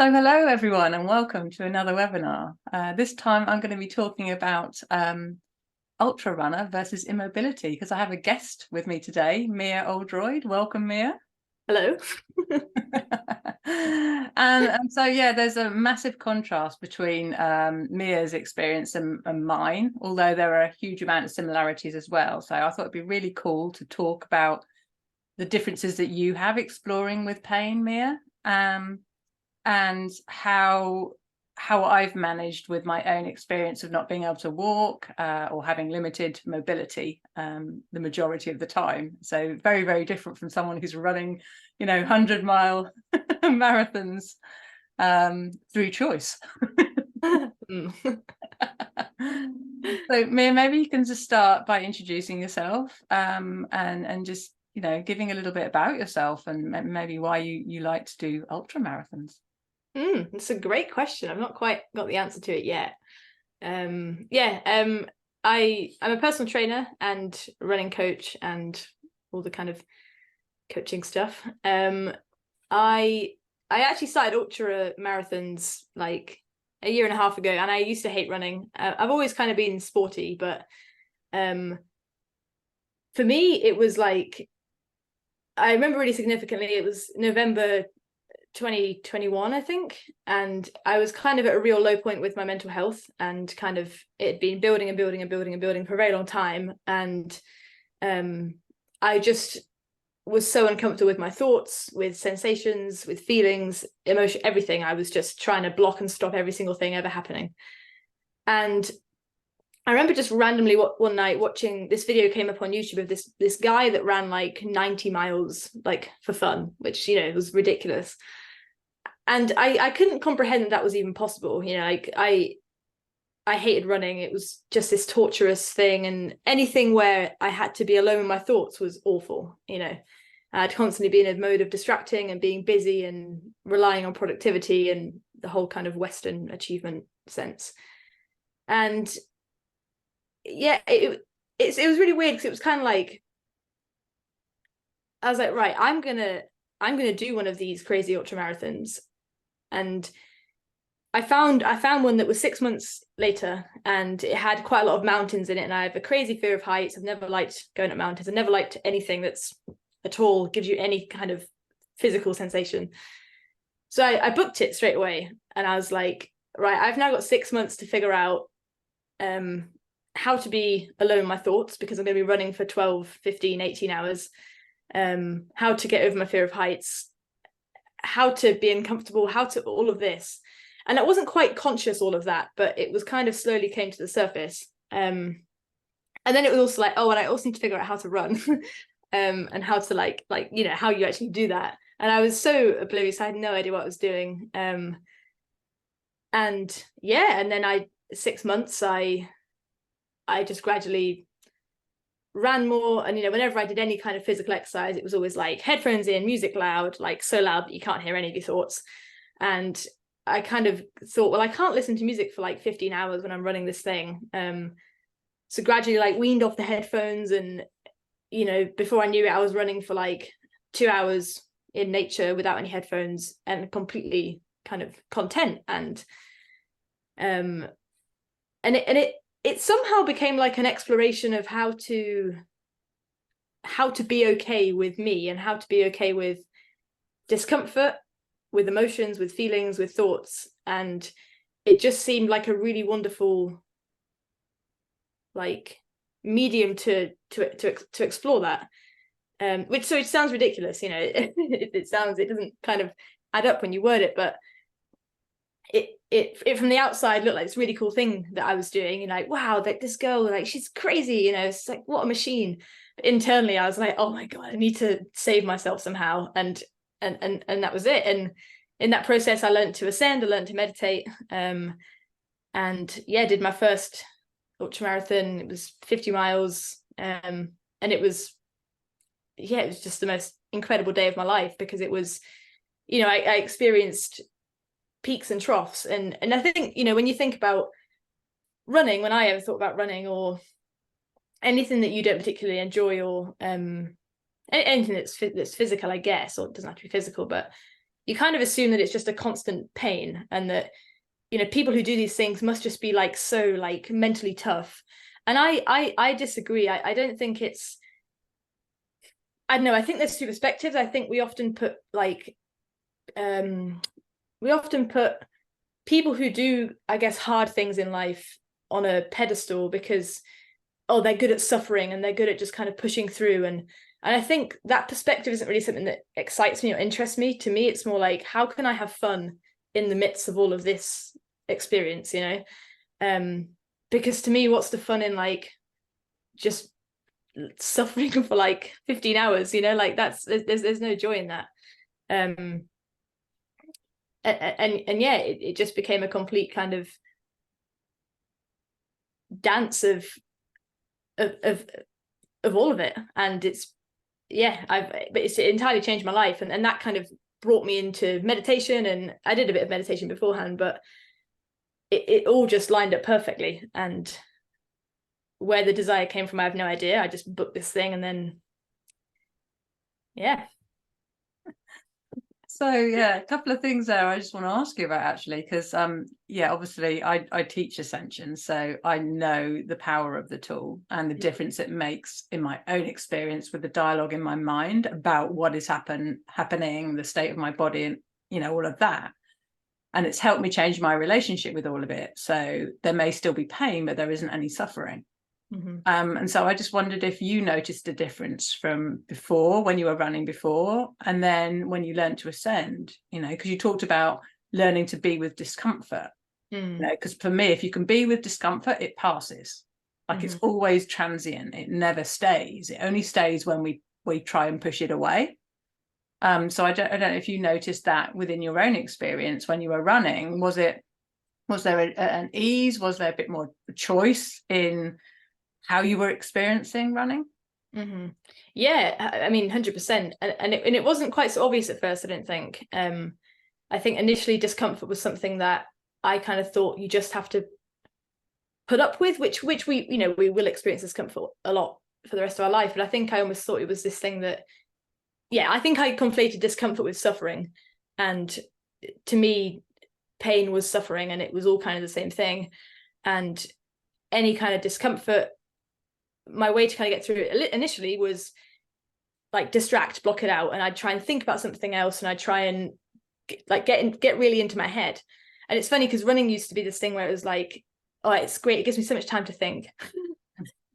So hello everyone and welcome to another webinar. This time I'm going to be talking about Ultrarunner versus Immobility because I have a guest with me today, Meera Oldroyd. Welcome, Meera. Hello. and so yeah, there's a massive contrast between Meera's experience and mine, although there are a huge amount of similarities as well. So I thought it'd be really cool to talk about the differences that you have exploring with pain, Meera. And how I've managed with my own experience of not being able to walk or having limited mobility the majority of the time. So very, very different from someone who's running, 100-mile marathons through choice. So Meera, maybe you can just start by introducing yourself and just, giving a little bit about yourself and maybe why you like to do ultra marathons. It's a great question. I've not quite got the answer to it yet. I'm a personal trainer and running coach and all the kind of coaching stuff. I actually started ultra marathons like a year and a half ago, and I used to hate running. I've always kind of been sporty, but for me it was like, I remember really significantly, it was November 2021, I think, and I was kind of at a real low point with my mental health, and kind of it had been building and building and building and building for a very long time, and I just was so uncomfortable with my thoughts, with sensations, with feelings, emotion, everything. I was just trying to block and stop every single thing ever happening. And I remember just randomly one night watching this video came up on YouTube of this guy that ran like 90 miles like for fun, which was ridiculous. And I couldn't comprehend that was even possible. Like I hated running. It was just this torturous thing, and anything where I had to be alone with my thoughts was awful. I'd constantly be in a mode of distracting and being busy and relying on productivity and the whole kind of Western achievement sense. And yeah, it was really weird because it was kind of like, I was like, right, I'm gonna do one of these crazy ultra marathons. And I found one that was 6 months later, and it had quite a lot of mountains in it, and I have a crazy fear of heights. I've never liked going up mountains. I've never liked anything that's at all gives you any kind of physical sensation. So I booked it straight away, and I was like, right, I've now got 6 months to figure out how to be alone in my thoughts, because I'm going to be running for 12, 15, 18 hours, how to get over my fear of heights, how to be uncomfortable, how to all of this. And I wasn't quite conscious all of that, but it was kind of slowly came to the surface. And then it was also like, oh, and I also need to figure out how to run and how to like how you actually do that. And I was so oblivious, I had no idea what I was doing. And yeah, and then 6 months I just gradually ran more, and whenever I did any kind of physical exercise, it was always like headphones in, music loud, like so loud that you can't hear any of your thoughts. And I kind of thought, well, I can't listen to music for like 15 hours when I'm running this thing. So gradually like weaned off the headphones, and before I knew it, I was running for like 2 hours in nature without any headphones and completely kind of content. And it somehow became like an exploration of how to be okay with me, and how to be okay with discomfort, with emotions, with feelings, with thoughts. And it just seemed like a really wonderful like medium to explore that, which it sounds ridiculous, it doesn't kind of add up when you word it, but it from the outside looked like this really cool thing that I was doing, like, wow, like this girl, like she's crazy, it's like, what a machine. But internally I was like, oh my god, I need to save myself somehow. And that was it. And in that process I learned to ascend, I learned to meditate, and yeah, did my first ultramarathon. It was 50 miles, and it was just the most incredible day of my life, because it was, I experienced peaks and troughs, and I think, when you think about running, when I ever thought about running or anything that you don't particularly enjoy, or anything that's physical, I guess, or it doesn't have to be physical, but you kind of assume that it's just a constant pain, and that, you know, people who do these things must just be like so like mentally tough. And I disagree. I don't think it's, I don't know, I think there's two perspectives. I think we often put like people who do, I guess, hard things in life on a pedestal because, oh, they're good at suffering and they're good at just kind of pushing through. And I think that perspective isn't really something that excites me or interests me. To me, it's more like, how can I have fun in the midst of all of this experience, you know? Because to me, what's the fun in like just suffering for like 15 hours, you know? Like there's no joy in that. And yeah, it just became a complete kind of dance of all of it. And it's, yeah, but it's entirely changed my life, and that kind of brought me into meditation. And I did a bit of meditation beforehand, but it all just lined up perfectly. And where the desire came from, I have no idea. I just booked this thing, and then yeah. So yeah, a couple of things there I just want to ask you about, actually, because yeah, obviously I teach Ascension, so I know the power of the tool and the difference it makes in my own experience with the dialogue in my mind about what is happening, the state of my body, and, you know, all of that. And it's helped me change my relationship with all of it. So there may still be pain, but there isn't any suffering. Mm-hmm. And so I just wondered if you noticed a difference from before, when you were running before, and then when you learned to ascend, you know, because you talked about learning to be with discomfort, you know, because for me, if you can be with discomfort, it passes. Like it's always transient. It never stays. It only stays when we try and push it away. So I don't know if you noticed that within your own experience when you were running. Was there an ease? Was there a bit more choice in how you were experiencing running? Yeah, I mean, 100%. And it wasn't quite so obvious at first, I don't think. I think initially discomfort was something that I kind of thought you just have to put up with, which we, you know, we will experience discomfort a lot for the rest of our life. But I think I almost thought it was this thing that, yeah, I think I conflated discomfort with suffering. And to me, pain was suffering, and it was all kind of the same thing. And any kind of discomfort, my way to kind of get through it initially was like distract, block it out, and I'd try and think about something else, and I'd try and get really into my head. And it's funny because running used to be this thing where it was like, oh, it's great, it gives me so much time to think,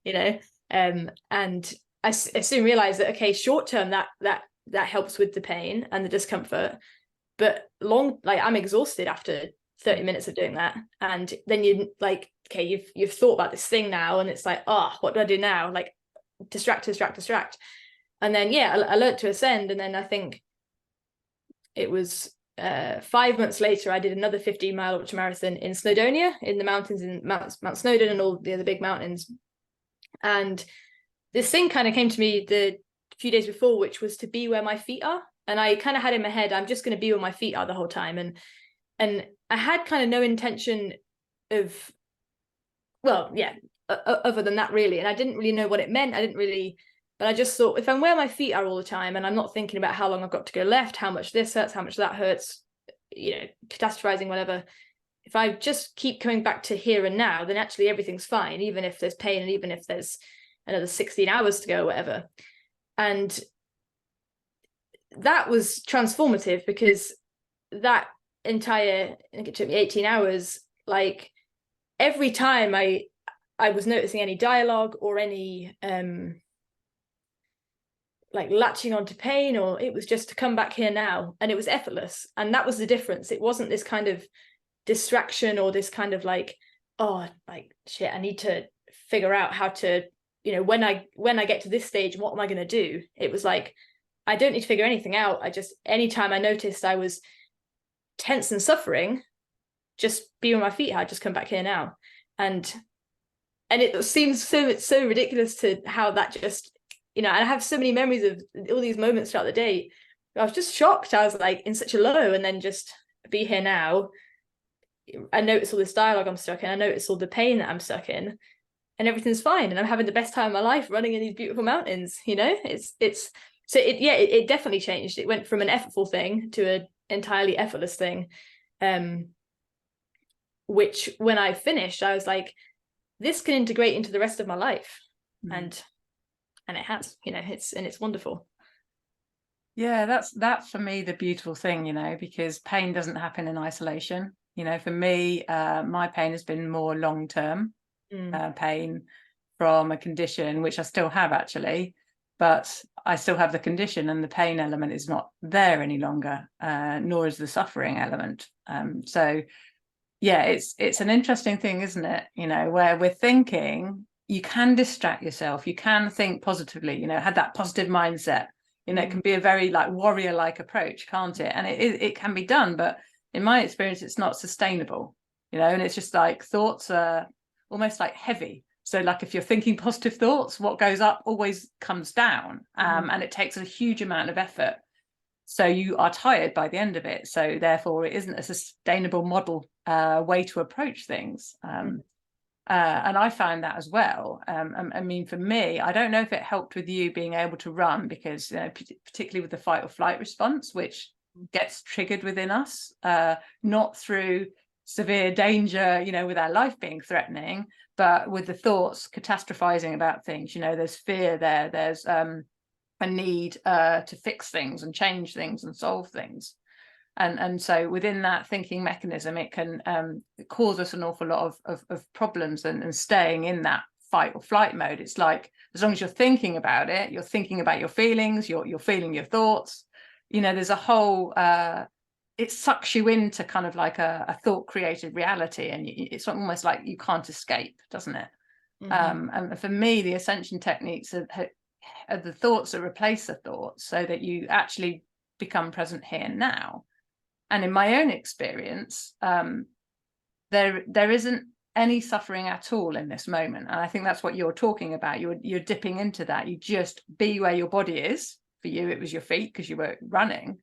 you know. And I soon realized that, okay, short term that helps with the pain and the discomfort, but long, like, I'm exhausted after 30 minutes of doing that. And then you like, okay, you've thought about this thing now, and it's like, oh, what do I do now? Like distract. And then yeah, I learned to ascend. And then I think it was 5 months later, I did another 15-mile ultramarathon in Snowdonia, in the mountains, in Mount Snowdon and all the other big mountains. And this thing kind of came to me the few days before, which was to be where my feet are. And I kind of had in my head, I'm just going to be where my feet are the whole time. And I had kind of no intention of, well, yeah, other than that, really. And I didn't really know what it meant. But I just thought, if I'm where my feet are all the time, and I'm not thinking about how long I've got to go left, how much this hurts, how much that hurts, you know, catastrophizing, whatever. If I just keep coming back to here and now, then actually everything's fine, even if there's pain, and even if there's another 16 hours to go, or whatever. And that was transformative, because that entire, I think it took me 18 hours, like every time I was noticing any dialogue or any like latching onto pain, or it was just to come back here now, and it was effortless. And that was the difference. It wasn't this kind of distraction, or this kind of like, oh, like shit, I need to figure out how to, you know, when I get to this stage, what am I going to do? It was like, I don't need to figure anything out. I just, anytime I noticed I was tense and suffering, just be on my feet, I'd just come back here now. And it seems so ridiculous to how that just, you know, and I have so many memories of all these moments throughout the day. I was just shocked. I was like in such a low, and then just be here now. I notice all this dialogue I'm stuck in. I notice all the pain that I'm stuck in, and everything's fine. And I'm having the best time of my life running in these beautiful mountains. You know, it definitely changed. It went from an effortful thing to entirely effortless thing, which when I finished, I was like, this can integrate into the rest of my life. And it has, you know, it's wonderful. Yeah, that's for me the beautiful thing, you know, because pain doesn't happen in isolation. You know, for me, my pain has been more long-term pain from a condition, which I still have actually, but I still have the condition, and the pain element is not there any longer, nor is the suffering element. So yeah, it's an interesting thing, isn't it? You know, where we're thinking, you can distract yourself, you can think positively, you know, have that positive mindset. You know, it can be a very like warrior-like approach, can't it? And it can be done, but in my experience, it's not sustainable, you know, and it's just like thoughts are almost like heavy. So like if you're thinking positive thoughts, what goes up always comes down, and it takes a huge amount of effort. So you are tired by the end of it. So therefore, it isn't a sustainable model way to approach things. And I found that as well. I mean, for me, I don't know if it helped with you being able to run, because, you know, particularly with the fight or flight response, which gets triggered within us, not through severe danger, you know, with our life being threatening, but with the thoughts catastrophizing about things. You know, there's fear there, there's a need to fix things and change things and solve things. And so within that thinking mechanism, it can cause us an awful lot of problems, and staying in that fight or flight mode. It's like, as long as you're thinking about it, you're thinking about your feelings, you're feeling your thoughts, you know, there's a whole it sucks you into kind of like a thought created reality, and it's almost like you can't escape, doesn't it? And for me, the ascension techniques are the thoughts that replace the thoughts, so that you actually become present here and now. And in my own experience, there isn't any suffering at all in this moment. And I think that's what you're talking about. You're dipping into that. You just be where your body is. For you, it was your feet because you were running.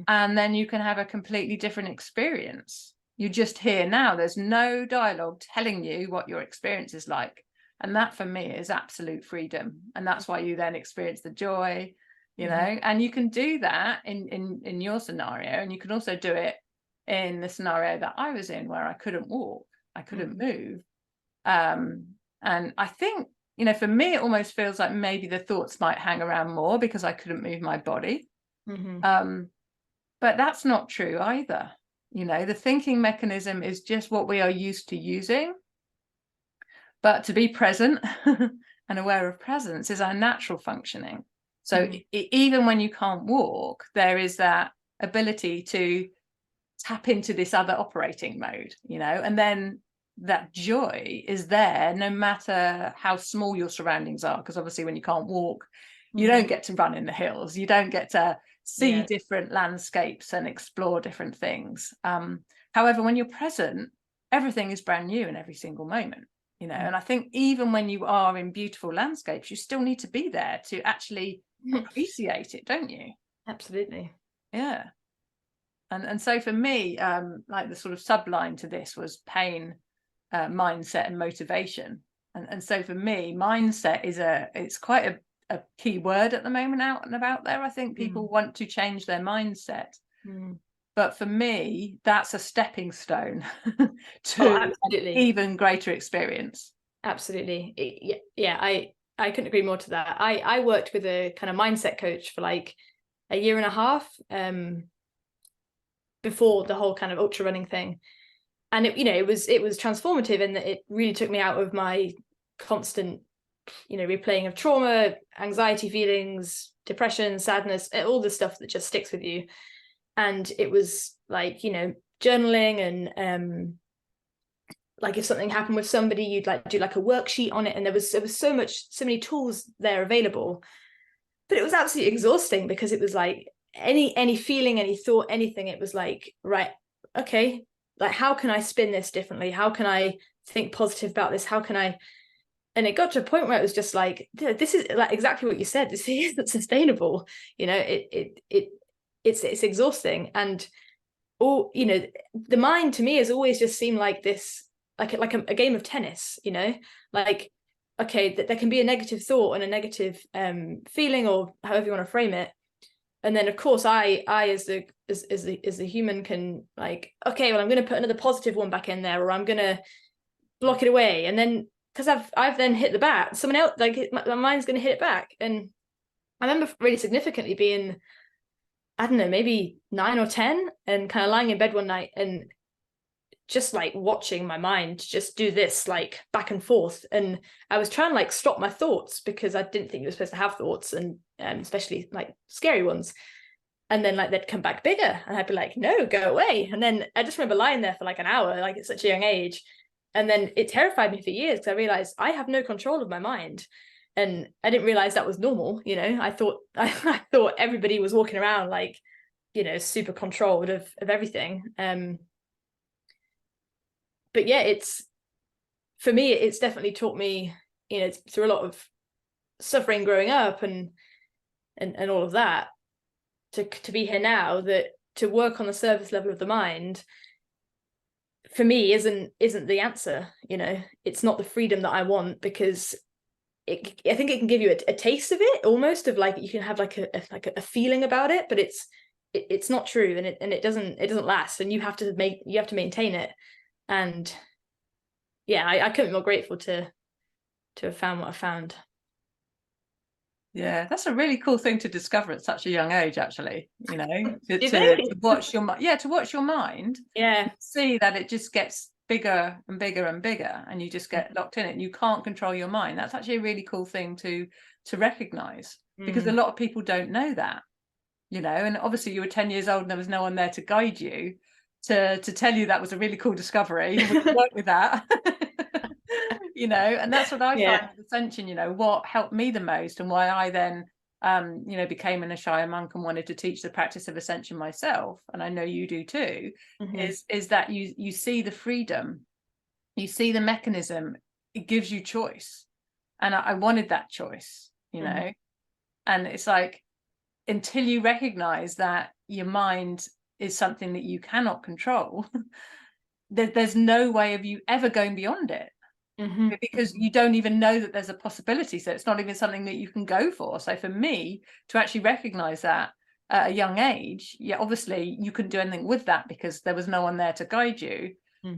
And then you can have a completely different experience. You're just here now. There's no dialogue telling you what your experience is like. And that for me is absolute freedom. And that's why you then experience the joy, you know, and you can do that in your scenario, and you can also do it in the scenario that I was in, where I couldn't walk, I couldn't move, and I think, you know, for me it almost feels like maybe the thoughts might hang around more because I couldn't move my body, but that's not true either. You know, the thinking mechanism is just what we are used to using, but to be present and aware of presence is our natural functioning. So even when you can't walk, there is that ability to tap into this other operating mode, you know, and then that joy is there no matter how small your surroundings are. Because obviously when you can't walk, you don't get to run in the hills, you don't get to see different landscapes and explore different things. However, when you're present, everything is brand new in every single moment, you know. And I think even when you are in beautiful landscapes, you still need to be there to actually appreciate it, don't you? Absolutely. Yeah. And so for me, like the sort of subline to this was pain, mindset, and motivation. And so for me, mindset is it's quite a key word at the moment out and about there. I think people want to change their mindset. But for me, that's a stepping stone to an even greater experience. Absolutely. Yeah, I couldn't agree more to that. I worked with a kind of mindset coach for like a year and a half before the whole kind of ultra running thing. And it, you know, it was transformative, in that it really took me out of my constant, you know, replaying of trauma, anxiety feelings, depression, sadness, all the stuff that just sticks with you. And it was like, you know, journaling, and like if something happened with somebody, you'd like do like a worksheet on it, and there was so many tools there available. But it was absolutely exhausting, because it was like any feeling, any thought, anything, it was like, right, okay, like how can I spin this differently? How can I think positive about this? How can I? And it got to a point where it was just like, this is like exactly what you said. This isn't sustainable. You know, it's exhausting. And all, you know, the mind to me has always just seemed like this, like a game of tennis. You know, like, okay, there can be a negative thought and a negative feeling, or however you want to frame it, And then of course I as the human can like, okay, well, I'm going to put another positive one back in there, or I'm going to block it away. And then because I've then hit the bat, someone else, like my mind's going to hit it back. And I remember really significantly being, I don't know, maybe 9 or 10, and kind of lying in bed one night and just like watching my mind just do this like back and forth. And I was trying to like stop my thoughts, because I didn't think you were supposed to have thoughts, and especially like scary ones. And then like they'd come back bigger, and I'd be like, no, go away. And then I just remember lying there for like an hour, like at such a young age. And then it terrified me for years, because I realized I have no control of my mind. And I didn't realize that was normal. You know, I thought everybody was walking around like, you know, super controlled of everything. But yeah, for me, it's definitely taught me, you know, through a lot of suffering growing up and all of that, to be here now, that to work on the surface level of the mind for me isn't the answer. You know, it's not the freedom that I want, because I think it can give you a taste of it, almost, of like you can have like a feeling about it, but it's not true, and it doesn't last, and you have to maintain it. And yeah, I couldn't be more grateful to have found what I found. Yeah, that's a really cool thing to discover at such a young age, actually, you know, to watch your mind. Yeah, to watch your mind. Yeah. See that it just gets bigger and bigger and bigger, and you just get locked in it, and you can't control your mind. That's actually a really cool thing to recognize, because a lot of people don't know that, you know. And obviously you were 10 years old and there was no one there to guide you, to tell you that was a really cool discovery. We can work with that. You know, and that's what I find with Ascension, you know, what helped me the most, and why I then you know, became an Ishaya monk and wanted to teach the practice of Ascension myself, and I know you do too, is that you see the freedom, you see the mechanism, it gives you choice. And I wanted that choice, you know. And it's like, until you recognize that your mind is something that you cannot control, there's no way of you ever going beyond it. Because you don't even know that there's a possibility, so it's not even something that you can go for. So for me to actually recognize that at a young age, yeah, obviously you couldn't do anything with that because there was no one there to guide you,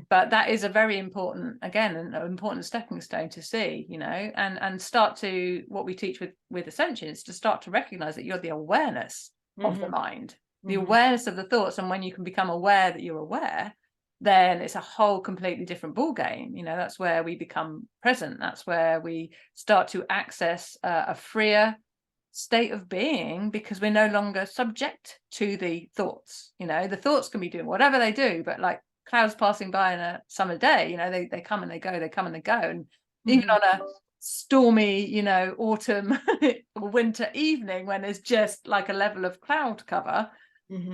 but that is a very important, again, an important stepping stone to see, you know, and start to, what we teach with Ascension is to start to recognize that you're the awareness of the mind, the awareness of the thoughts. And when you can become aware that you're aware, then it's a whole completely different ball game. You know, that's where we become present. That's where we start to access a freer state of being, because we're no longer subject to the thoughts. You know, the thoughts can be doing whatever they do, but like clouds passing by in a summer day, you know, they come and they go, they come and they go. And even on a stormy, you know, autumn or winter evening, when there's just like a level of cloud cover,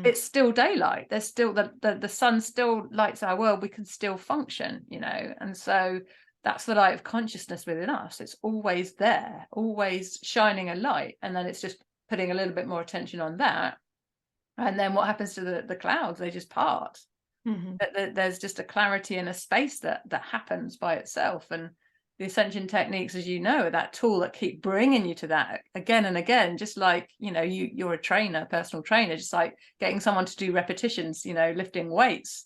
it's still daylight. There's still the sun still lights our world. We can still function, you know. And so that's the light of consciousness within us. It's always there, always shining a light. And then it's just putting a little bit more attention on that. And then what happens to the clouds? They just part. There's just a clarity and a space that happens by itself. And the Ascension techniques, as you know, are that tool that keep bringing you to that again and again. Just like, you know, you're a trainer, personal trainer, just like getting someone to do repetitions, you know, lifting weights,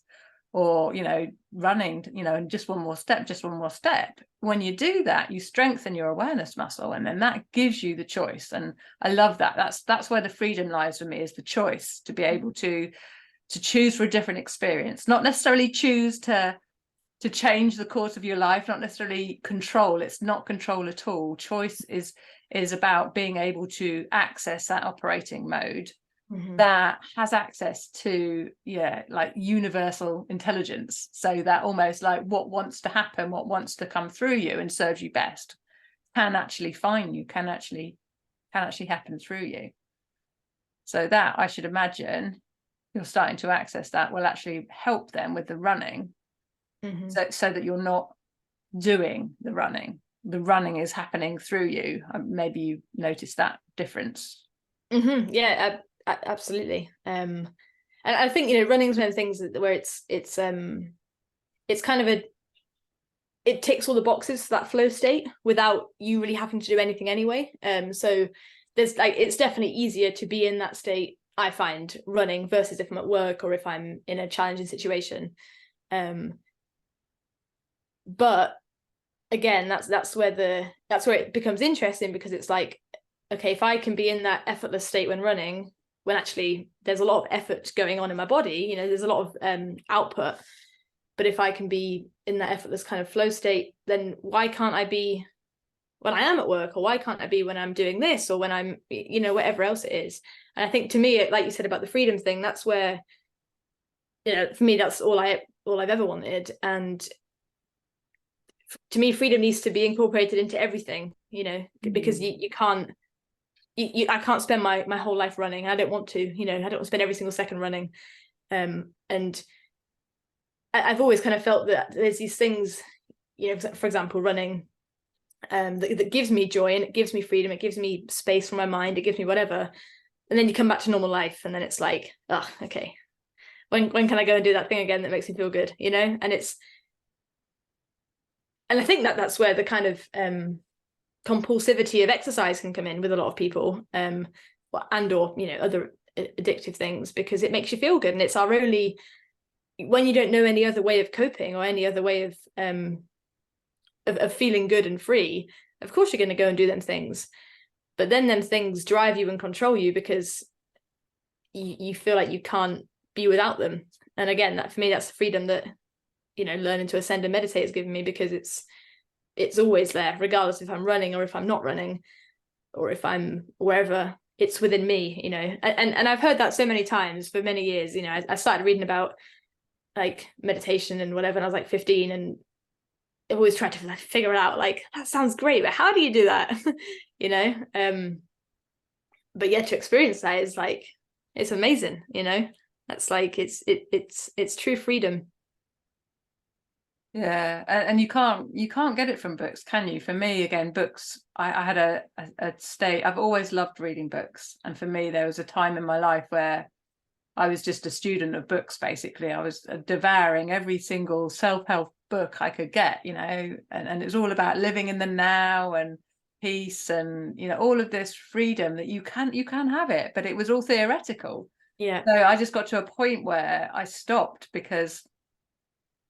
or, you know, running, you know, and just one more step. When you do that, you strengthen your awareness muscle, and then that gives you the choice. And I love that. That's where the freedom lies for me, is the choice to be able to choose for a different experience, not necessarily choose to change the course of your life, not necessarily control. It's not control at all. Choice is about being able to access that operating mode that has access to, yeah, like universal intelligence. So that almost like what wants to happen, what wants to come through you and serves you best, can actually find you, can actually happen through you. So that, I should imagine, you're starting to access that will actually help them with the running. So that you're not doing the running is happening through you. Maybe you noticed that difference. Yeah, absolutely. And I think, you know, running is one of the things where it's kind of it ticks all the boxes for that flow state without you really having to do anything anyway. So there's like, it's definitely easier to be in that state, I find, running, versus if I'm at work or if I'm in a challenging situation. But again, that's where it becomes interesting, because it's like, okay, if I can be in that effortless state when running, when actually there's a lot of effort going on in my body, you know, there's a lot of output. But if I can be in that effortless kind of flow state, then why can't I be when I am at work, or why can't I be when I'm doing this, or when I'm, you know, whatever else it is? And I think, to me, like you said about the freedom thing, that's where, you know, for me, that's all I've ever wanted. And to me, freedom needs to be incorporated into everything, you know, because you can't, I can't spend my whole life running. I don't want to, you know, I don't want to spend every single second running. And I've always kind of felt that there's these things, you know, for example, running, that gives me joy, and it gives me freedom, it gives me space for my mind, it gives me whatever. And then you come back to normal life, and then it's like, oh, okay, when can I go and do that thing again that makes me feel good, you know? And I think that's where the kind of compulsivity of exercise can come in with a lot of people, and or, you know, other addictive things, because it makes you feel good, and it's our only, when you don't know any other way of coping or any other way of feeling good and free, of course you're going to go and do them things. But then them things drive you and control you, because you feel like you can't be without them. And again, that, for me, that's the freedom that, you know, learning to ascend and meditate has given me, because it's always there, regardless if I'm running or if I'm not running, or if I'm wherever, it's within me, you know. And I've heard that so many times for many years. You know, I started reading about like meditation and whatever, and I was like 15, and I always tried to like figure it out, like, that sounds great, but how do you do that? You know. But yeah, to experience that is like, it's amazing, you know. That's like, it's true freedom. Yeah, and you can't get it from books, can you? For me, again, books, I had a state, I've always loved reading books, and for me there was a time in my life where I was just a student of books, basically. I was devouring every single self-help book I could get, you know, and it was all about living in the now and peace, and, you know, all of this freedom that you can have it, but it was all theoretical. Yeah. So I just got to a point where I stopped, because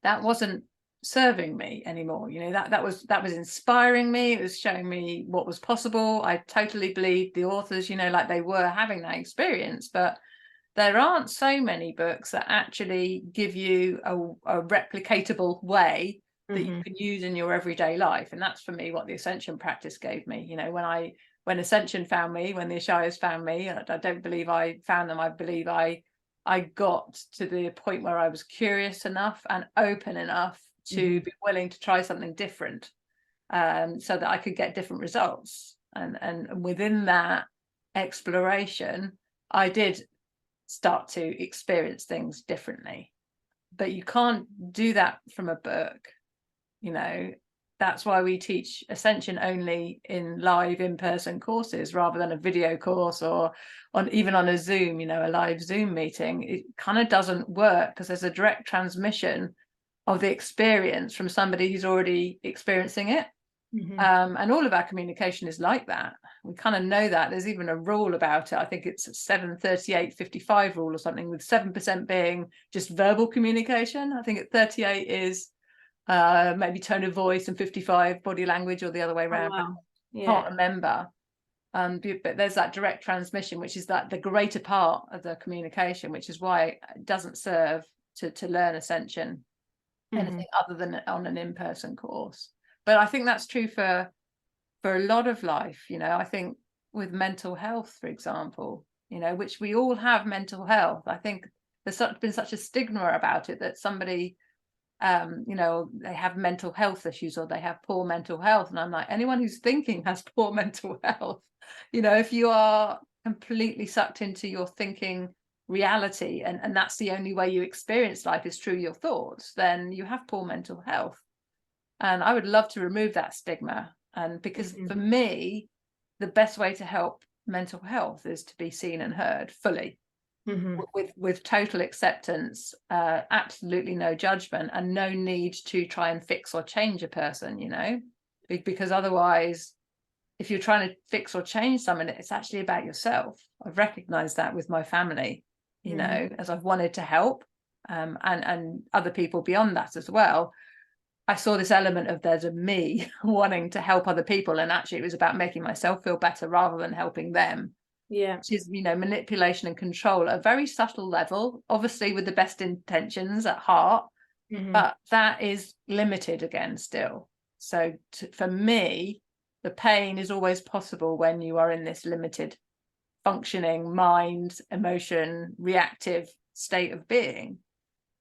that wasn't serving me anymore. You know, that was inspiring me, it was showing me what was possible. I totally believed the authors, you know, like they were having that experience, but there aren't so many books that actually give you a replicatable way that you can use in your everyday life. And that's, for me, what the Ascension practice gave me. You know, when Ascension found me, when the Ishayas found me, I don't believe I found them, I believe I got to the point where I was curious enough and open enough to be willing to try something different, so that I could get different results. And within that exploration, I did start to experience things differently. But you can't do that from a book, you know. That's why we teach Ascension only in live in-person courses, rather than a video course, or even on a Zoom, you know, a live Zoom meeting. It kind of doesn't work, because there's a direct transmission of the experience from somebody who's already experiencing it. And all of our communication is like that. We kind of know that. There's even a rule about it. I think it's 738-55 rule or something, with 7% being just verbal communication. I think at 38 is maybe tone of voice, and 55 body language, or the other way around. Oh, wow. Yeah. Can't remember. But there's that direct transmission, which is that the greater part of the communication, which is why it doesn't serve to learn Ascension anything other than on an in-person course. But I think that's true for a lot of life, you know. I think with mental health, for example, you know, which we all have mental health. I think there's been such a stigma about it, that somebody, you know, they have mental health issues, or they have poor mental health. And I'm like, anyone who's thinking has poor mental health. You know, if you are completely sucked into your thinking reality, and that's the only way you experience life is through your thoughts, then you have poor mental health. And I would love to remove that stigma. And because for me, the best way to help mental health is to be seen and heard fully, with total acceptance, absolutely no judgment, and no need to try and fix or change a person, you know, because otherwise if you're trying to fix or change something, it's actually about yourself. I've recognized that with my family, you know, as I've wanted to help, and other people beyond that as well. I saw this element of there's a me wanting to help other people, and actually it was about making myself feel better rather than helping them. Yeah. Which is, you know, manipulation and control at a very subtle level, obviously with the best intentions at heart, but that is limited again still. So for me, the pain is always possible when you are in this limited functioning mind, emotion, reactive state of being.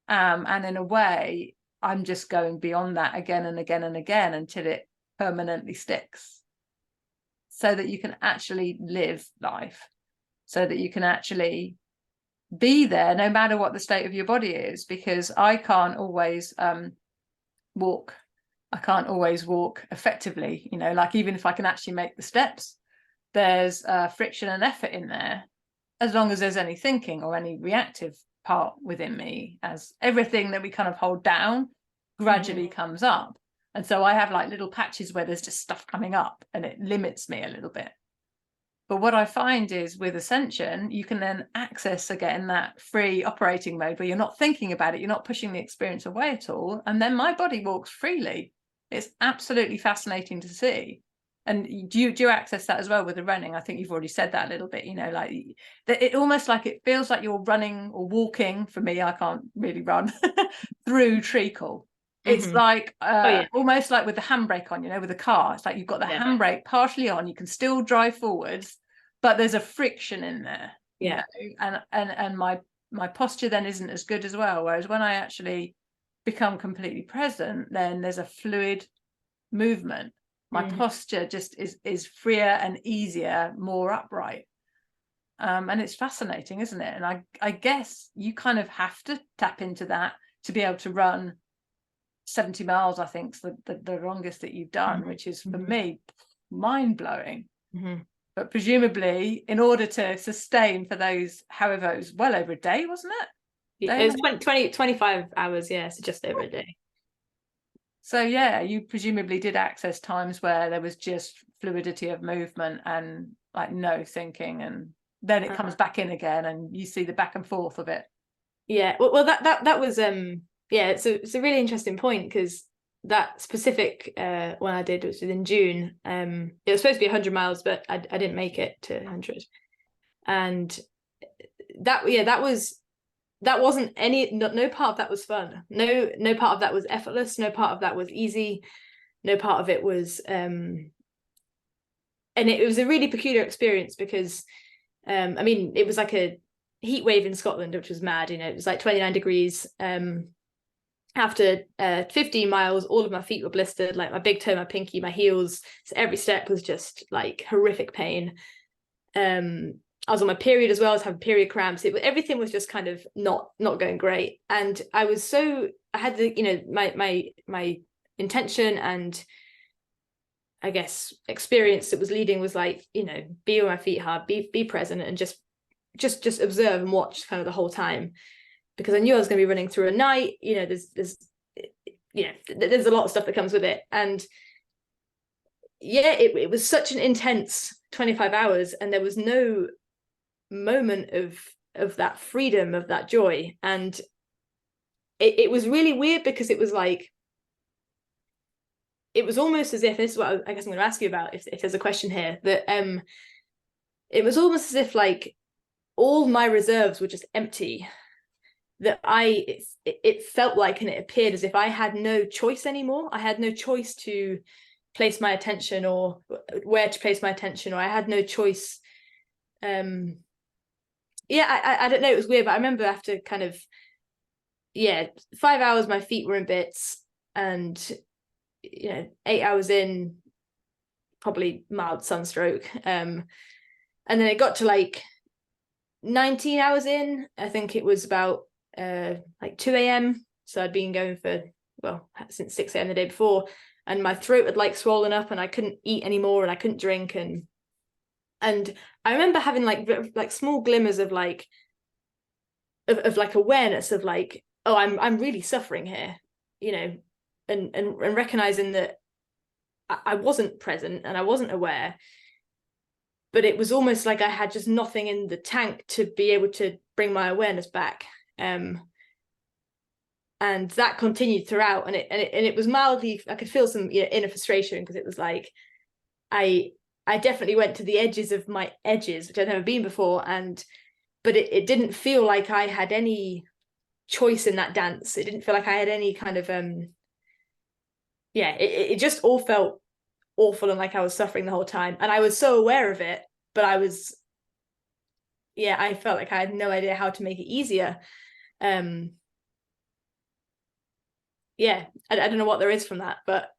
And in a way, I'm just going beyond that again and again and again until it permanently sticks, so that you can actually live life, so that you can actually be there no matter what the state of your body is. Because I can't always walk. I can't always walk effectively, you know, like even if I can actually make the steps, there's friction and effort in there, as long as there's any thinking or any reactive part within me, as everything that we kind of hold down gradually comes up. And so I have like little patches where there's just stuff coming up and it limits me a little bit. But what I find is with Ascension, you can then access again that free operating mode where you're not thinking about it, you're not pushing the experience away at all. And then my body walks freely. It's absolutely fascinating to see. And do you access that as well with the running? I think you've already said that a little bit, you know, like it almost like it feels like you're running or walking. For me, I can't really run through treacle. It's like almost like with the handbrake on, you know, with the car. It's like you've got the handbrake partially on, you can still drive forwards, but there's a friction in there. You know? And my posture then isn't as good as well. Whereas when I actually become completely present, then there's a fluid movement. My posture just is freer and easier, more upright. And it's fascinating, isn't it? And I guess you kind of have to tap into that to be able to run 70 miles, I think, is the longest that you've done, which is for me mind-blowing. But presumably in order to sustain for those, however, it was well over a day, wasn't it? It was 25 hours, so just over a day. So yeah, you presumably did access times where there was just fluidity of movement and like no thinking, and then it comes back in again and you see the back and forth of it. Well that was it's a really interesting point, because that specific one I did, which was in June, it was supposed to be 100 miles, but I didn't make it to 100. And that wasn't no part of that was fun. No part of that was effortless. No part of that was easy. No part of it was and it was a really peculiar experience, because I mean, it was like a heat wave in Scotland, which was mad. You know, it was like 29 degrees. After 15 miles, all of my feet were blistered, like my big toe, my pinky, my heels. So every step was just like horrific pain. I was on my period as well. I was having period cramps. Everything was just kind of not going great. And I had the, you know, my intention and I guess experience that was leading was like, you know, be on my feet hard, be present, and just observe and watch kind of the whole time, because I knew I was going to be running through a night. You know, there's a lot of stuff that comes with it. And it was such an intense 25 hours, and there was no moment of that freedom, of that joy. And it was really weird, because it was like, it was almost as if, this is what I guess I'm going to ask you about, if there's a question here, that it was almost as if like all my reserves were just empty, that it felt like, and it appeared as if I had no choice anymore. I had no choice to place my attention, or where to place my attention, or I had no choice. I don't know, it was weird, but I remember after kind of 5 hours my feet were in bits, and 8 hours in, probably mild sunstroke, and then it got to like 19 hours in, I think it was about like 2 a.m. so I'd been going for since 6 a.m. the day before, and my throat had like swollen up, and I couldn't eat anymore, and I couldn't drink, and I remember having like small glimmers of like of like awareness of like, oh, I'm really suffering here, and recognizing that I wasn't present and I wasn't aware, but it was almost like I had just nothing in the tank to be able to bring my awareness back. And that continued throughout, and it was mildly, I could feel some inner frustration, because it was like I definitely went to the edges of my edges, which I'd never been before, but it didn't feel like I had any choice in that dance. It didn't feel like I had any kind of it just all felt awful and like I was suffering the whole time, and I was so aware of it, but I felt like I had no idea how to make it easier. I don't know what there is from that, but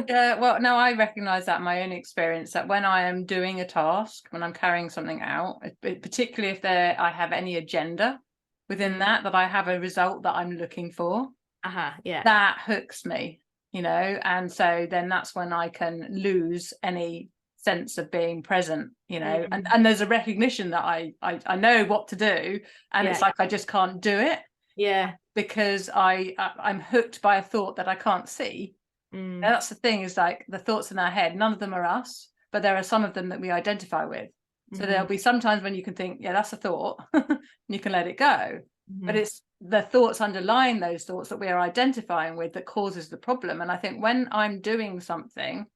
yeah, well, no, I recognize that in my own experience, that when I am doing a task, when I'm carrying something out, particularly if I have any agenda within that I have a result that I'm looking for, that hooks me, and so then that's when I can lose any sense of being present, and there's a recognition that I know what to do, and it's like I just can't do it, because I'm hooked by a thought that I can't see. Now, that's the thing, is like the thoughts in our head, none of them are us, but there are some of them that we identify with. So there'll be sometimes when you can think, yeah, that's a thought, and you can let it go, but it's the thoughts underlying those thoughts that we are identifying with that causes the problem. And I think when I'm doing something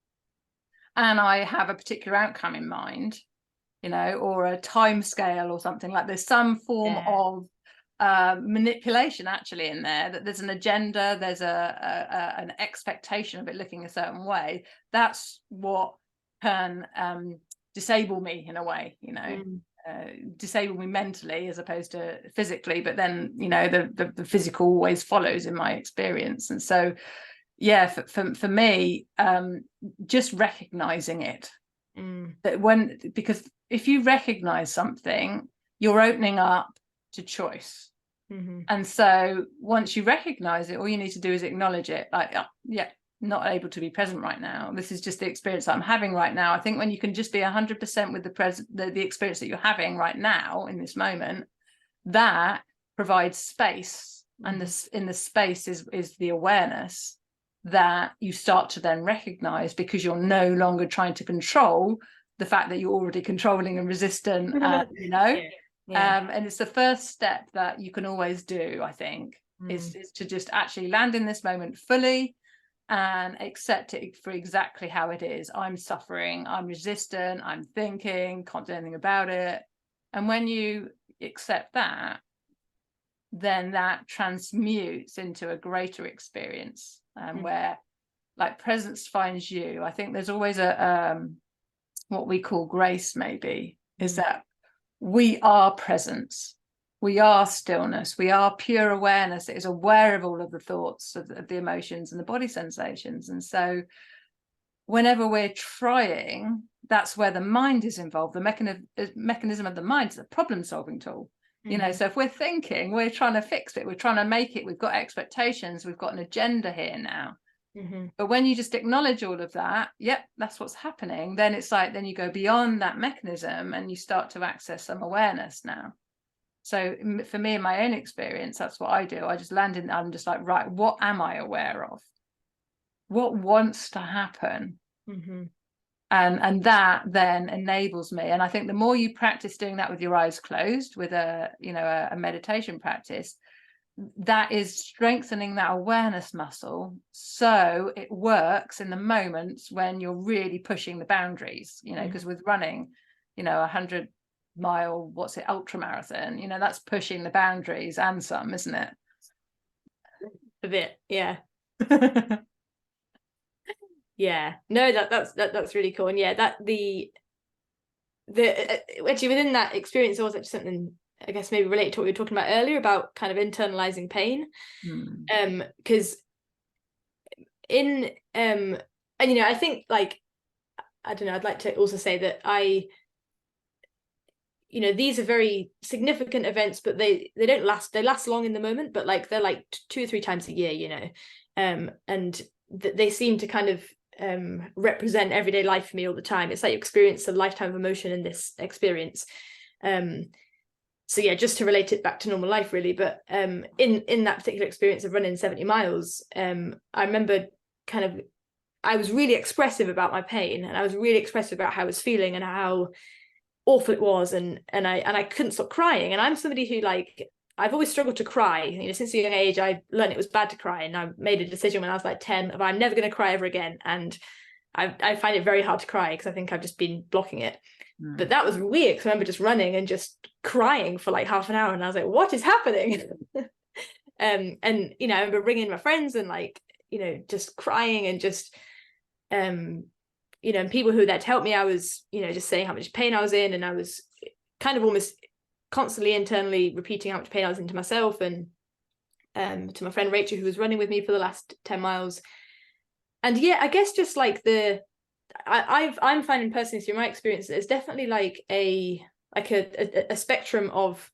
and I have a particular outcome in mind, or a time scale or something, like there's some form of manipulation actually in there, that there's an agenda, there's an expectation of it looking a certain way, that's what can disable me in a way, disable me mentally as opposed to physically, but then the physical always follows in my experience. And so for me, just recognizing it, that because if you recognize something, you're opening up to choice. And so once you recognize it, all you need to do is acknowledge it, like, not able to be present right now, this is just the experience that I'm having right now. I think when you can just be 100% with the experience that you're having right now in this moment, that provides space, and in the space is the awareness that you start to then recognize, because you're no longer trying to control the fact that you're already controlling and resistant, and it's the first step that you can always do, I think, is to just actually land in this moment fully and accept it for exactly how it is. I'm suffering, I'm resistant, I'm thinking, can't do anything about it. And when you accept that, then that transmutes into a greater experience, where like presence finds you. I think there's always a what we call grace, maybe, is that we are presence, we are stillness, we are pure awareness that is aware of all of the thoughts, of the emotions and the body sensations. And so whenever we're trying, that's where the mind is involved. The mechanism of the mind is a problem-solving tool. So if we're thinking, we're trying to fix it, we're trying to make it, we've got expectations, we've got an agenda here now. But when you just acknowledge all of that, that's what's happening, then it's like, then you go beyond that mechanism and you start to access some awareness now. So for me, in my own experience, that's what I do. I just land in, I'm just like, right, what am I aware of? What wants to happen? And that then enables me. And I think the more you practice doing that with your eyes closed, with a meditation practice, that is strengthening that awareness muscle, so it works in the moments when you're really pushing the boundaries, because with running, 100-mile, ultramarathon, that's pushing the boundaries and some, isn't it? A bit, yeah. No, that's really cool. And that the actually within that experience, there was actually something, I guess, maybe related to what we were talking about earlier about kind of internalizing pain, because in and I think, like, I don't know, I'd like to also say that these are very significant events, but they don't last, they last long in the moment, but like they're like 2 or 3 times a year, and they seem to kind of represent everyday life for me all the time. It's like you experience a lifetime of emotion in this experience. So just to relate it back to normal life, really. But in that particular experience of running 70 miles, I remember kind of I was really expressive about my pain, and I was really expressive about how I was feeling and how awful it was, and I couldn't stop crying. And I'm somebody who, like, I've always struggled to cry. You know, since a young age, I learned it was bad to cry, and I made a decision when I was like 10 of I'm never going to cry ever again. And I find it very hard to cry because I think I've just been blocking it. But that was weird, because I remember just running and just crying for like half an hour, and I was like, what is happening? And you know, I remember ringing my friends and, like, you know, just crying, and just you know, and people who that helped me, I was, you know, just saying how much pain I was in, and I was kind of almost constantly internally repeating how much pain I was in to myself, and to my friend Rachel, who was running with me for the last 10 miles. And yeah, I guess just like I'm finding personally through my experience, there's definitely like a spectrum of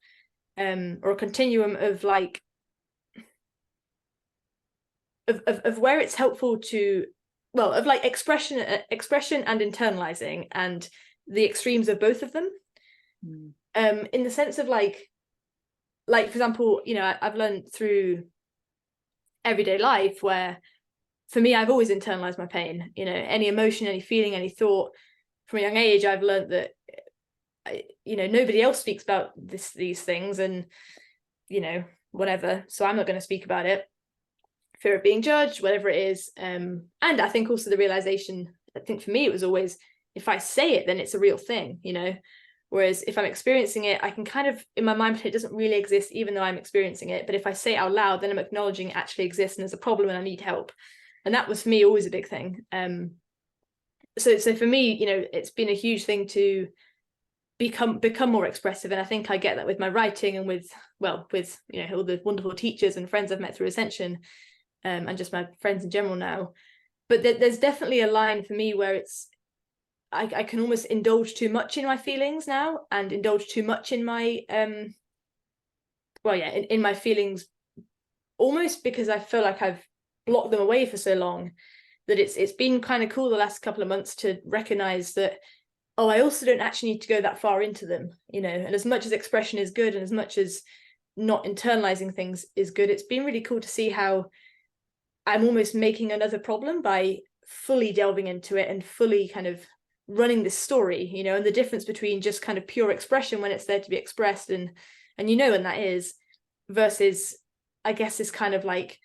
or a continuum of like of where it's helpful to, well, of like expression and internalizing, and the extremes of both of them. In the sense of like for example, you know, I've learned through everyday life where, for me, I've always internalized my pain. You know, any emotion, any feeling, any thought, from a young age, I've learned that, you know, nobody else speaks about these things, and, you know, whatever, so I'm not going to speak about it. Fear of being judged, whatever it is. And I think also the realization, I think for me, it was always, if I say it, then it's a real thing, you know. Whereas if I'm experiencing it, I can kind of, in my mind, it doesn't really exist, even though I'm experiencing it. But if I say it out loud, then I'm acknowledging it actually exists and there's a problem and I need help. And that was for me always a big thing. So for me, you know, it's been a huge thing to become more expressive. And I think I get that with my writing, and with you know, all the wonderful teachers and friends I've met through Ascension, and just my friends in general now. But there's definitely a line for me where it's, I can almost indulge too much in my feelings now, and indulge too much in my in my feelings, almost because I feel like I've blocked them away for so long, that it's been kind of cool the last couple of months to recognize that, oh, I also don't actually need to go that far into them, you know. And as much as expression is good, and as much as not internalizing things is good, it's been really cool to see how I'm almost making another problem by fully delving into it and fully kind of running this story, you know. And the difference between just kind of pure expression when it's there to be expressed, and you know when that is, versus, I guess, this kind of like,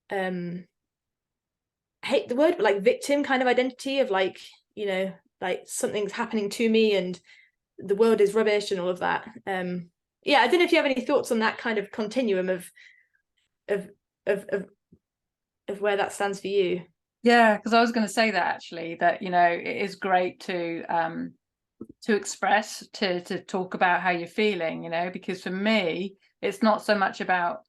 hate the word, but like victim kind of identity of, like, you know, like something's happening to me and the world is rubbish and all of that. Yeah, I don't know if you have any thoughts on that kind of continuum of where that stands for you. Yeah, because I was going to say that actually, that, you know, it is great to express, to talk about how you're feeling, you know, because for me, it's not so much about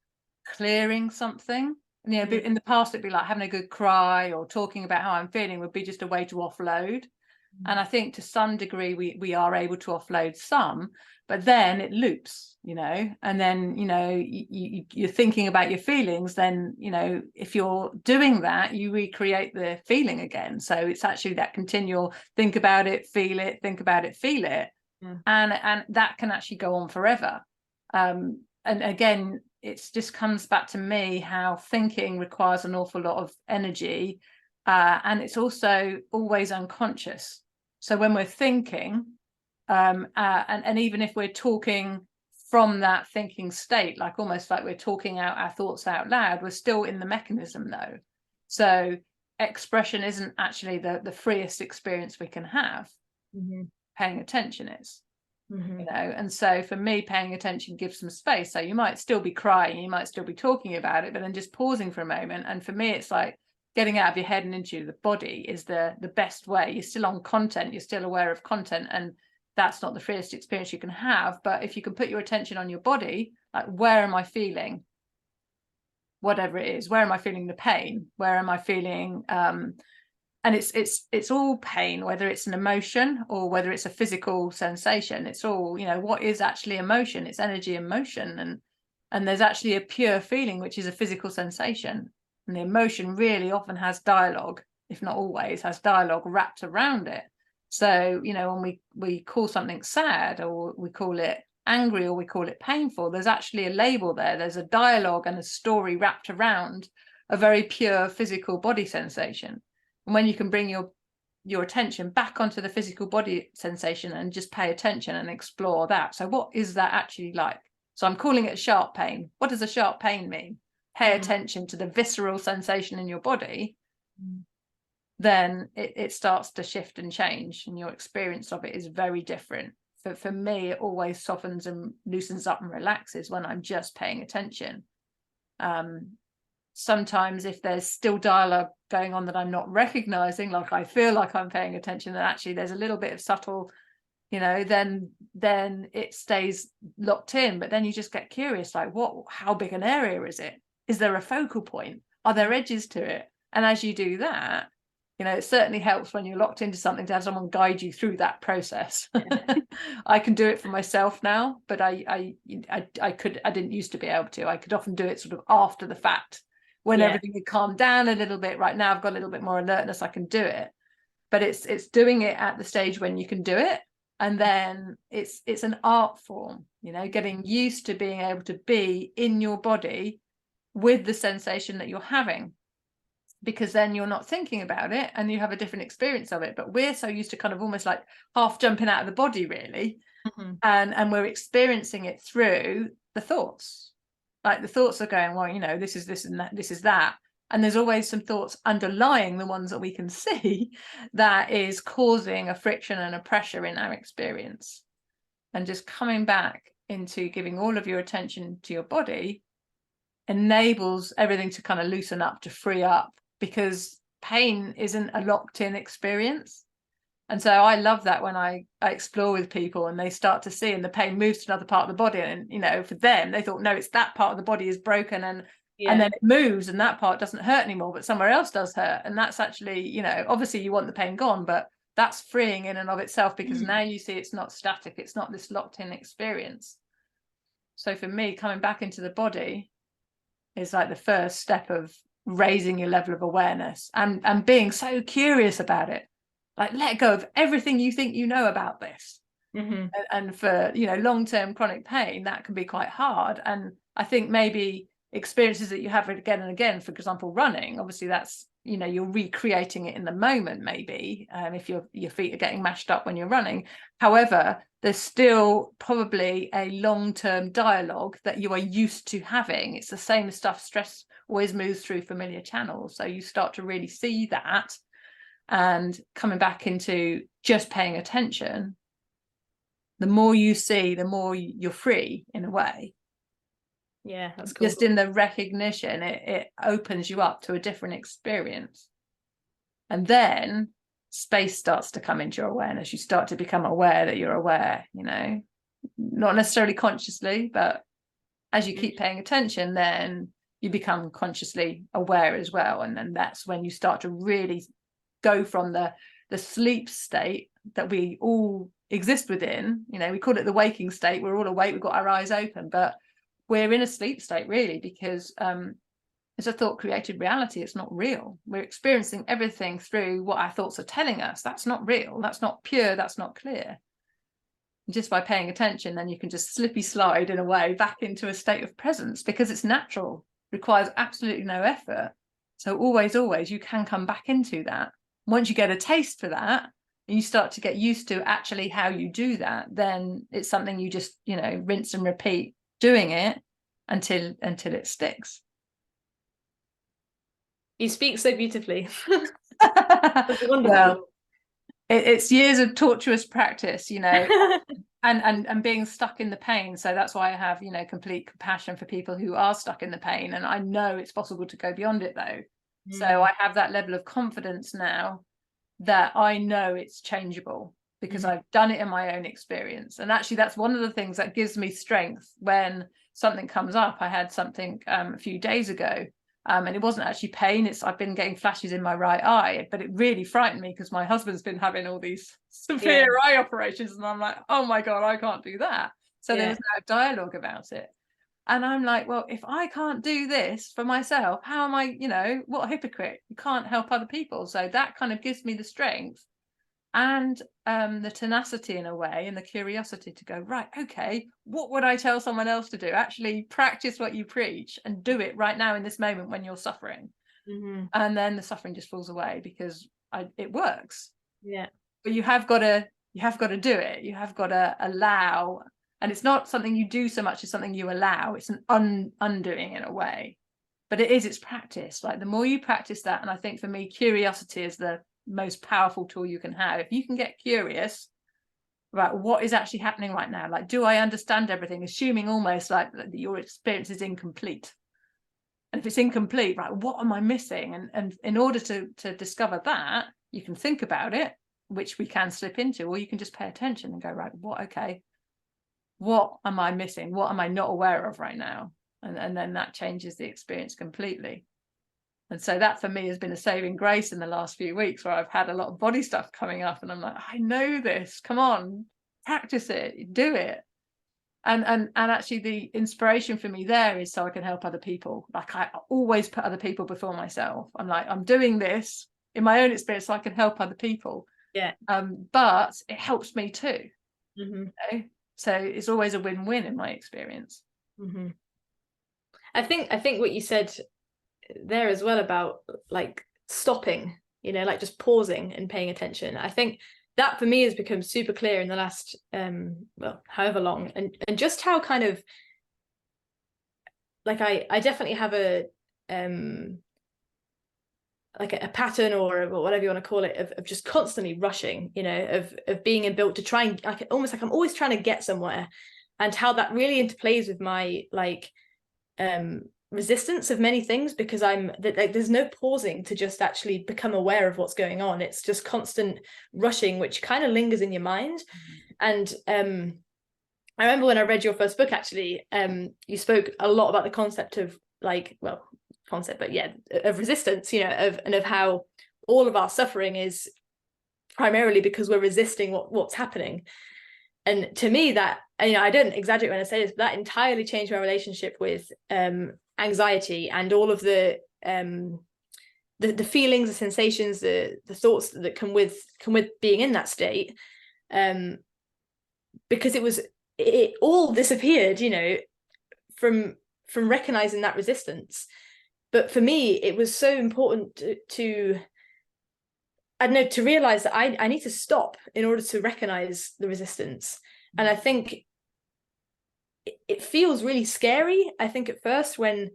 clearing something. You know, in the past, it'd be like having a good cry or talking about how I'm feeling would be just a way to offload. And I think to some degree we are able to offload some, but then it loops, you know. And then, you know, you're thinking about your feelings, then, you know, if you're doing that, you recreate the feeling again. So it's actually that continual think about it, feel it, think about it, feel it. And that can actually go on forever. And again, it just comes back to me how thinking requires an awful lot of energy, and it's also always unconscious. So when we're thinking, and even if we're talking from that thinking state, like almost like we're talking out our thoughts out loud, we're still in the mechanism though. So expression isn't actually the freest experience we can have. Paying attention is. You know, and so for me, paying attention gives some space. So you might still be crying, you might still be talking about it, but then just pausing for a moment. And for me, it's like getting out of your head and into the body is the best way. You're still on content, you're still aware of content, and that's not the freest experience you can have. But if you can put your attention on your body, like, where am I feeling whatever it is? Where am I feeling the pain? Where am I feeling and it's all pain, whether it's an emotion or whether it's a physical sensation. It's all, you know, what is actually emotion? It's energy and motion, and there's actually a pure feeling, which is a physical sensation. And the emotion really often has dialogue, if not always has dialogue wrapped around it. So, you know, when we call something sad, or we call it angry, or we call it painful, there's actually a label there. There's a dialogue and a story wrapped around a very pure physical body sensation. And when you can bring your attention back onto the physical body sensation and just pay attention and explore that. So what is that actually like? So I'm calling it sharp pain. What does a sharp pain mean? Pay attention to the visceral sensation in your body, then it starts to shift and change, and your experience of it is very different. For me, it always softens and loosens up and relaxes when I'm just paying attention. Sometimes if there's still dialogue going on that I'm not recognizing, like I feel like I'm paying attention and actually there's a little bit of subtle, then it stays locked in. But then you just get curious, like how big an area is it? Is there a focal point? Are there edges to it? And as you do that, it certainly helps when you're locked into something to have someone guide you through that process. I can do it for myself now, but I didn't used to be able to. I could often do it sort of after the fact, when everything had calmed down a little bit. Right now I've got a little bit more alertness, I can do it. But it's doing it at the stage when you can do it. And then it's an art form, getting used to being able to be in your body with the sensation that you're having, because then you're not thinking about it and you have a different experience of it. But we're so used to kind of almost like half jumping out of the body, really. And we're experiencing it through the thoughts. Like the thoughts are going, well, this is this and that, this is that. And there's always some thoughts underlying the ones that we can see that is causing a friction and a pressure in our experience. And just coming back into giving all of your attention to your body enables everything to kind of loosen up, to free up, because pain isn't a locked in experience. And so I love that when I explore with people and they start to see, and the pain moves to another part of the body, and for them they thought, no, it's that part of the body is broken, and then it moves and that part doesn't hurt anymore, but somewhere else does hurt. And that's actually, obviously you want the pain gone, but that's freeing in and of itself, because now you see it's not static, it's not this locked in experience. So for me, coming back into the body is like the first step of raising your level of awareness and being so curious about it. Like, let go of everything you think you know about this. And for long-term chronic pain, that can be quite hard. And I think maybe experiences that you have again and again, for example running, obviously that's you're recreating it in the moment, maybe if your feet are getting mashed up when you're running. However, there's still probably a long-term dialogue that you are used to having. It's the same stuff. Stress always moves through familiar channels, so you start to really see that. And coming back into just paying attention, the more you see, the more you're free in a way. Yeah, that's cool. Just in the recognition, it opens you up to a different experience. And then space starts to come into your awareness. You start to become aware that you're aware, not necessarily consciously, but as you keep paying attention, then you become consciously aware as well. And then that's when you start to really go from the sleep state that we all exist within. We call it the waking state. We're all awake, we've got our eyes open, but we're in a sleep state really, because it's a thought created reality. It's not real. We're experiencing everything through what our thoughts are telling us. That's not real, that's not pure, that's not clear. Just by paying attention, then you can just slippy slide in a way back into a state of presence, because it's natural, requires absolutely no effort. So always you can come back into that. Once you get a taste for that and you start to get used to actually how you do that, then it's something you just rinse and repeat doing it until it sticks. You speak so beautifully. Well, it's years of tortuous practice, and being stuck in the pain. So that's why I have complete compassion for people who are stuck in the pain, and I know it's possible to go beyond it though. So I have that level of confidence now that I know it's changeable, because I've done it in my own experience. And actually that's one of the things that gives me strength when something comes up. I had something a few days ago, and it wasn't actually pain. I've been getting flashes in my right eye, but it really frightened me because my husband's been having all these severe eye operations, and I'm like, oh my God, I can't do that. So there was no dialogue about it. And I'm like, well, if I can't do this for myself, how am I, what a hypocrite. You can't help other people. So that kind of gives me the strength and the tenacity in a way, and the curiosity to go, right, okay, what would I tell someone else to do? Actually practice what you preach and do it right now in this moment when you're suffering. And then the suffering just falls away, because it works. Yeah. But you have got to do it. You have got to allow, and it's not something you do so much as something you allow. It's an undoing in a way, but it's practice. Like the more you practice that, and I think for me, curiosity is the most powerful tool you can have. If you can get curious about what is actually happening right now, like, do I understand everything, assuming almost like that your experience is incomplete. And if it's incomplete, right, what am I missing? And in order to discover that, you can think about it, which we can slip into, or you can just pay attention and go, right, what am I missing? What am I not aware of right now? And then that changes the experience completely. And so that for me has been a saving grace in the last few weeks, where I've had a lot of body stuff coming up and I'm like, I know this, come on, practice it, do it. And actually the inspiration for me there is so I can help other people. Like I always put other people before myself. I'm like, I'm doing this in my own experience so I can help other people. Yeah. But it helps me too. Mm-hmm. You know? So it's always a win-win in my experience. Mm-hmm. I think what you said there as well about like stopping, you know, like just pausing and paying attention. I think that for me has become super clear in the last well, however long, and just how kind of like I definitely have a like a pattern or whatever you want to call it of just constantly rushing, you know, of being inbuilt to try and like almost like I'm always trying to get somewhere, and how that really interplays with my like resistance of many things, because like there's no pausing to just actually become aware of what's going on. It's just constant rushing, which kind of lingers in your mind. And I remember when I read your first book, actually, you spoke a lot about the concept of like, well, but yeah, of resistance, you know, of how all of our suffering is primarily because we're resisting what's happening. And to me, that, you know, I don't exaggerate when I say this, but that entirely changed my relationship with anxiety and all of the feelings, the sensations, the thoughts that come with being in that state, because it all disappeared, you know, from recognizing that resistance. But for me, it was so important to I don't know, to realize that I need to stop in order to recognize the resistance. And I think it feels really scary, I think, at first, when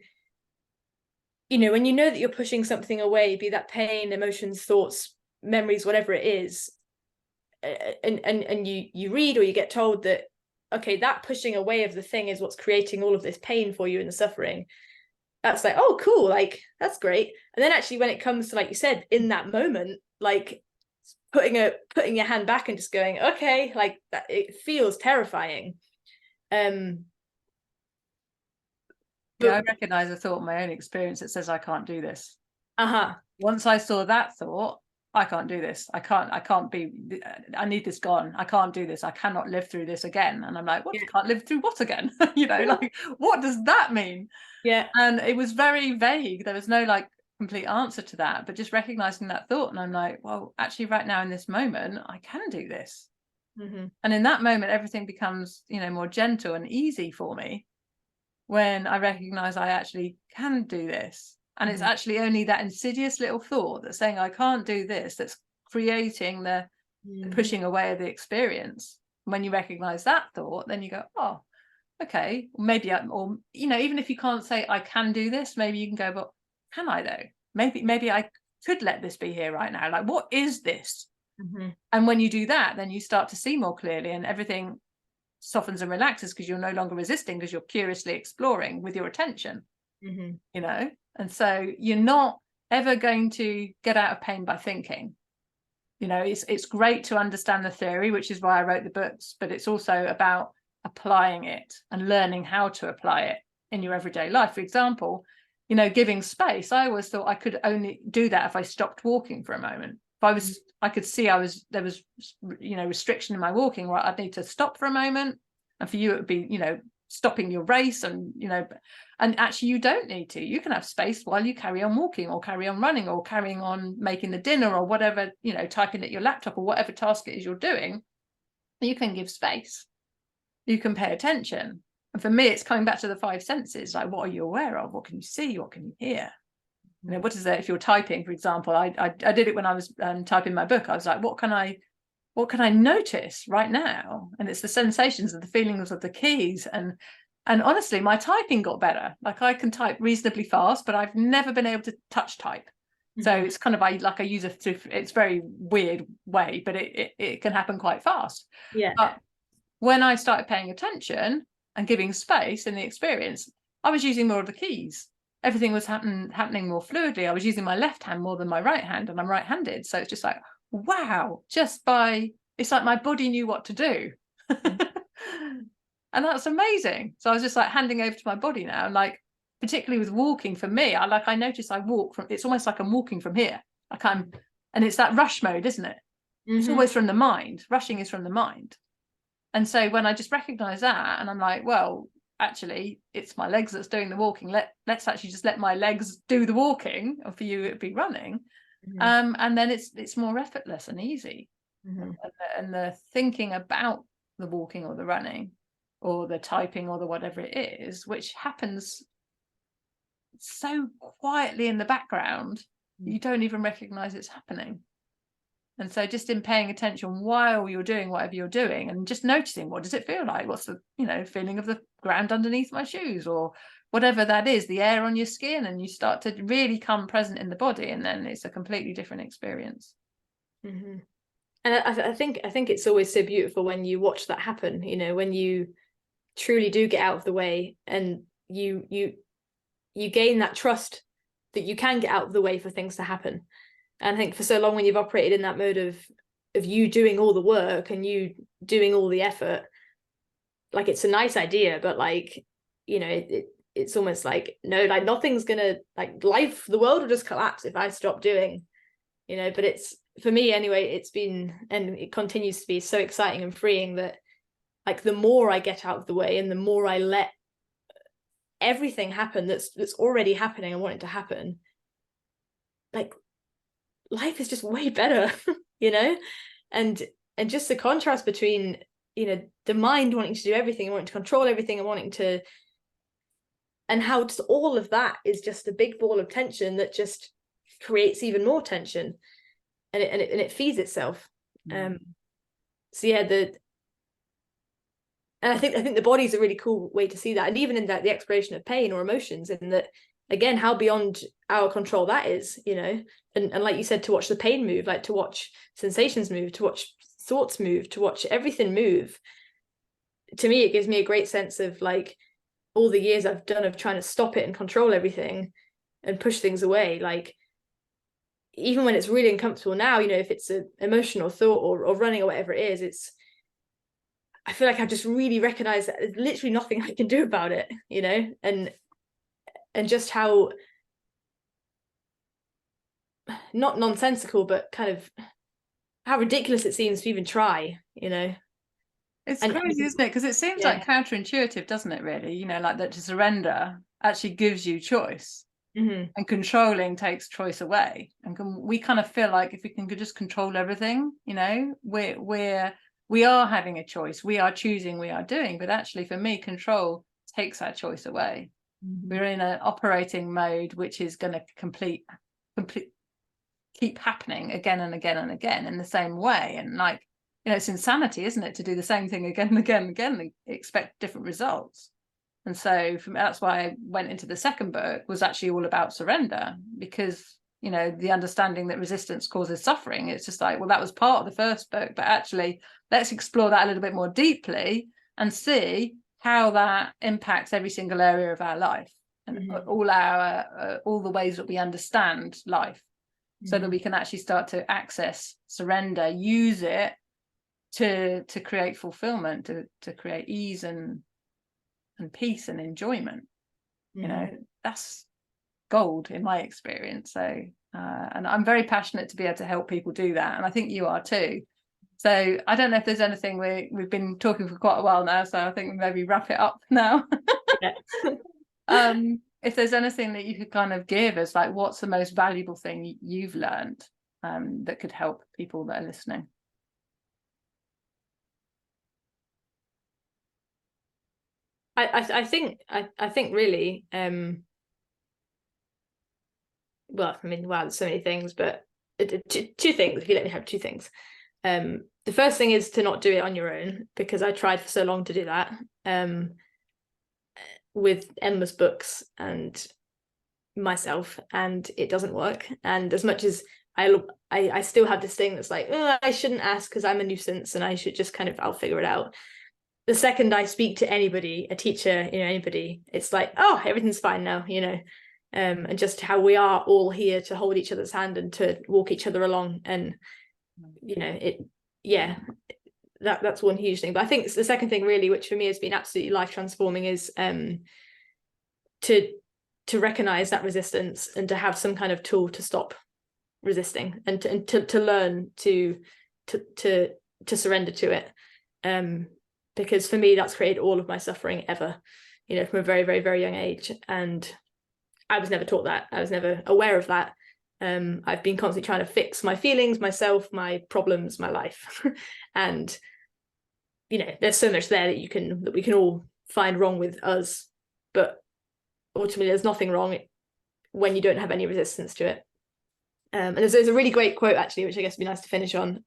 you know that you're pushing something away, be that pain, emotions, thoughts, memories, whatever it is, and you read or you get told that, okay, that pushing away of the thing is what's creating all of this pain for you and the suffering. That's like, oh, cool, like that's great. And then actually when it comes to, like you said, in that moment, like putting your hand back and just going, okay, like that, it feels terrifying. Yeah, I recognize a thought in my own experience that says I can't do this. Once I saw that thought, I can't do this. I need this gone. I can't do this. I cannot live through this again. And I'm like, what? Yeah. Can't live through what again? You know, like, what does that mean? Yeah. And it was very vague. There was no like complete answer to that, but just recognizing that thought. And I'm like, well, actually right now in this moment, I can do this. And in that moment, everything becomes, you know, more gentle and easy for me when I recognize I actually can do this. And it's actually only that insidious little thought that's saying I can't do this that's creating the pushing away of the experience. When you recognize that thought, then you go, oh, okay, maybe or you know, even if you can't say I can do this, maybe you can go, but can I though? Maybe I could let this be here right now. Like, what is this? And when you do that, then you start to see more clearly, and everything softens and relaxes because you're no longer resisting, because you're curiously exploring with your attention. You know, and so you're not ever going to get out of pain by thinking. You know, it's great to understand the theory, which is why I wrote the books, but it's also about applying it and learning how to apply it in your everyday life. For example, you know, giving space. I always thought I could only do that if I stopped walking for a moment. If I could see there was, you know, restriction in my walking, right? I'd need to stop for a moment. And for you, it would be, you know, stopping your race, and, you know, and actually you don't need to. You can have space while you carry on walking or carry on running or carrying on making the dinner or whatever, you know, typing at your laptop or whatever task it is you're doing. You can give space. You can pay attention. And for me, it's coming back to the five senses. Like, what are you aware of? What can you see? What can you hear? You know, what is it if you're typing, for example? I did it when I was typing my book. I was like, what can I notice right now? And it's the sensations and the feelings of the keys. And honestly, my typing got better. Like, I can type reasonably fast, but I've never been able to touch type. So it's kind of, I use it's very weird way, but it can happen quite fast. Yeah. But when I started paying attention and giving space in the experience, I was using more of the keys. Everything was happening more fluidly. I was using my left hand more than my right hand, and I'm right-handed. So it's just like, wow, it's like my body knew what to do. And that's amazing. So I was just like handing over to my body now. And like, particularly with walking, for me, I notice I walk from, it's almost like I'm walking from here. And it's that rush mode, isn't it? It's always from the mind. Rushing is from the mind. And so when I just recognize that, and I'm like, well, actually, it's my legs that's doing the walking. Let's actually just let my legs do the walking, or for you, it'd be running. And then it's more effortless and easy. And the thinking about the walking or the running or the typing or the whatever it is, which happens so quietly in the background, you don't even recognize it's happening. And so just in paying attention while you're doing whatever you're doing, and just noticing, what does it feel like? What's the, feeling of the ground underneath my shoes, or whatever that is, the air on your skin, and you start to really come present in the body, and then it's a completely different experience. And I think it's always so beautiful when you watch that happen, when you truly do get out of the way, and you gain that trust that you can get out of the way for things to happen. And I think for so long, when you've operated in that mode of you doing all the work and you doing all the effort, like, it's a nice idea, but like, it's almost like, no, like, nothing's gonna, like, the world will just collapse if I stop doing, but it's, for me anyway, it's been, and it continues to be, so exciting and freeing that, like, the more I get out of the way and the more I let everything happen that's already happening and wanting to happen, like, life is just way better, and just the contrast between, the mind wanting to do everything and wanting to control everything and how just all of that is just a big ball of tension that just creates even more tension, and it feeds itself. So yeah, and I think the body is a really cool way to see that, and even in that, the exploration of pain or emotions, in that, again, how beyond our control that is, and like you said, to watch the pain move, like to watch sensations move, to watch thoughts move, to watch everything move. To me, it gives me a great sense of, like, all the years I've done of trying to stop it and control everything and push things away. Like, even when it's really uncomfortable now, if it's an emotional thought or running or whatever it is, I feel like I've just really recognized that there's literally nothing I can do about it, and just how, not nonsensical, but kind of how ridiculous it seems to even try, It's crazy, isn't it? Because it seems like counterintuitive, doesn't it, really? Like, that to surrender actually gives you choice, and controlling takes choice away. And we kind of feel like if we can just control everything, we are having a choice, we are choosing, we are doing. But actually, for me, control takes that choice away. We're in an operating mode which is going to complete keep happening again and again and again in the same way. And, like, it's insanity, isn't it, to do the same thing again and again and again and expect different results. And so that's why I went into the second book, was actually all about surrender, because the understanding that resistance causes suffering, it's just like, well, that was part of the first book, but actually let's explore that a little bit more deeply and see how that impacts every single area of our life, and all the ways that we understand life, so that we can actually start to access surrender, use it to create fulfillment, to create ease and peace and enjoyment. That's gold in my experience. So and I'm very passionate to be able to help people do that, and I think you are too. So I don't know if there's anything, we've been talking for quite a while now, so I think we maybe wrap it up now. If there's anything that you could kind of give us, like, what's the most valuable thing you've learned that could help people that are listening? I think really, well, I mean, wow, there's so many things, but two things, if you let me have two things. The first thing is to not do it on your own, because I tried for so long to do that, with endless books and myself, and it doesn't work. And as much as I still have this thing that's like, oh, I shouldn't ask because I'm a nuisance and I should just kind of, I'll figure it out. The second I speak to anybody, a teacher, you know, anybody, it's like, oh, everything's fine now, you know. And just how we are all here to hold each other's hand and to walk each other along. And, you know, that's one huge thing. But I think it's the second thing really, which for me has been absolutely life transforming, is to recognize that resistance and to have some kind of tool to stop resisting, and to learn to surrender to it. Because for me, that's created all of my suffering ever, you know, from a very, very, very young age. And I was never taught that. I was never aware of that. I've been constantly trying to fix my feelings, myself, my problems, my life. And, you know, there's so much there that we can all find wrong with us. But ultimately, there's nothing wrong when you don't have any resistance to it. And there's a really great quote, actually, which I guess would be nice to finish on,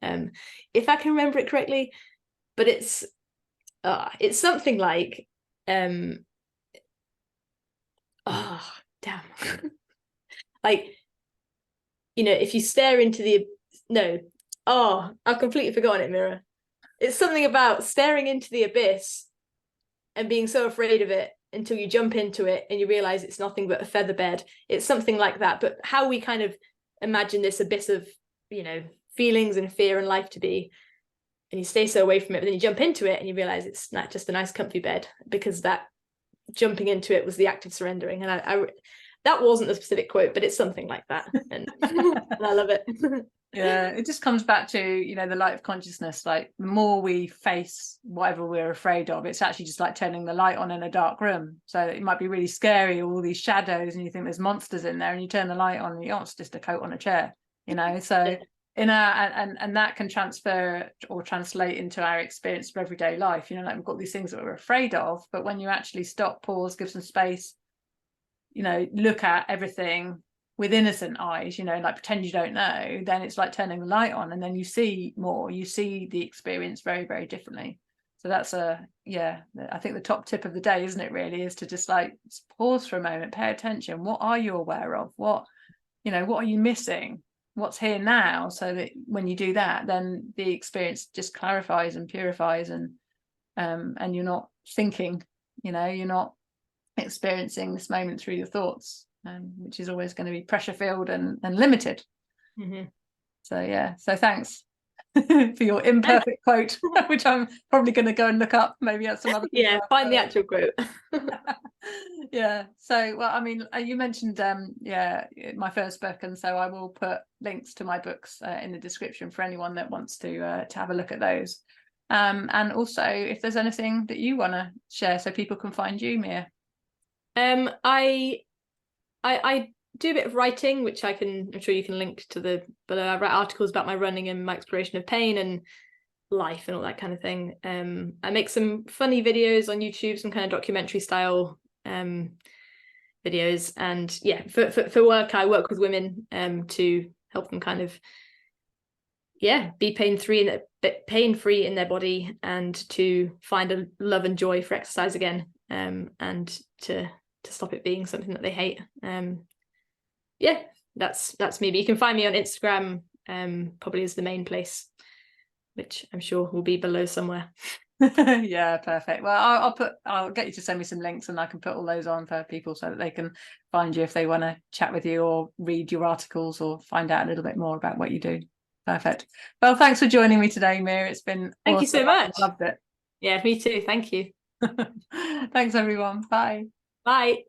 if I can remember it correctly. But it's something like, oh, damn. Like, you know, if you stare into the, no, oh, I've completely forgotten it, Meera. It's something about staring into the abyss and being so afraid of it until you jump into it and you realize it's nothing but a feather bed. It's something like that. But how we kind of imagine this abyss of, you know, feelings and fear and life to be, and you stay so away from it, but then you jump into it and you realize it's not just a nice comfy bed, because that jumping into it was the act of surrendering. And I that wasn't a specific quote, but it's something like that. And, and I love it. Yeah, it just comes back to, you know, the light of consciousness. Like, the more we face whatever we're afraid of, it's actually just like turning the light on in a dark room. So it might be really scary, all these shadows, and you think there's monsters in there, and you turn the light on and oh, it's just a coat on a chair, you know. So in and that can transfer or translate into our experience of everyday life, you know, like we've got these things that we're afraid of, but when you actually stop, pause, give some space, you know, look at everything with innocent eyes, you know, like pretend you don't know, then it's like turning the light on, and then you see more, you see the experience very, very differently. So that's I think the top tip of the day, isn't it, really, is to just like pause for a moment, pay attention. What are you aware of? What are you missing? What's here now? So that when you do that, then the experience just clarifies and purifies, and you're not thinking, you know, you're not experiencing this moment through your thoughts, which is always going to be pressure filled and limited. Mm-hmm. So thanks for your imperfect quote, which I'm probably going to go and look up, maybe at some other find the actual quote. Yeah, so, well, I mean, you mentioned my first book, and so I will put links to my books in the description for anyone that wants to have a look at those, and also if there's anything that you want to share so people can find you, Meera. I do a bit of writing, which I'm sure you can link to but I write articles about my running and my exploration of pain and life and all that kind of thing. I make some funny videos on YouTube, some kind of documentary style videos, and yeah, for work, I work with women to help them kind of be pain-free in their body, and to find a love and joy for exercise again, and to stop it being something that they hate. That's me. But you can find me on Instagram, probably is the main place, which I'm sure will be below somewhere. Yeah, perfect. Well, I'll get you to send me some links, and I can put all those on for people so that they can find you if they want to chat with you or read your articles or find out a little bit more about what you do. Perfect. Well, thanks for joining me today, Meera. It's been Thank you so much. I loved it. Yeah, me too. Thank you. Thanks, everyone. Bye. Bye.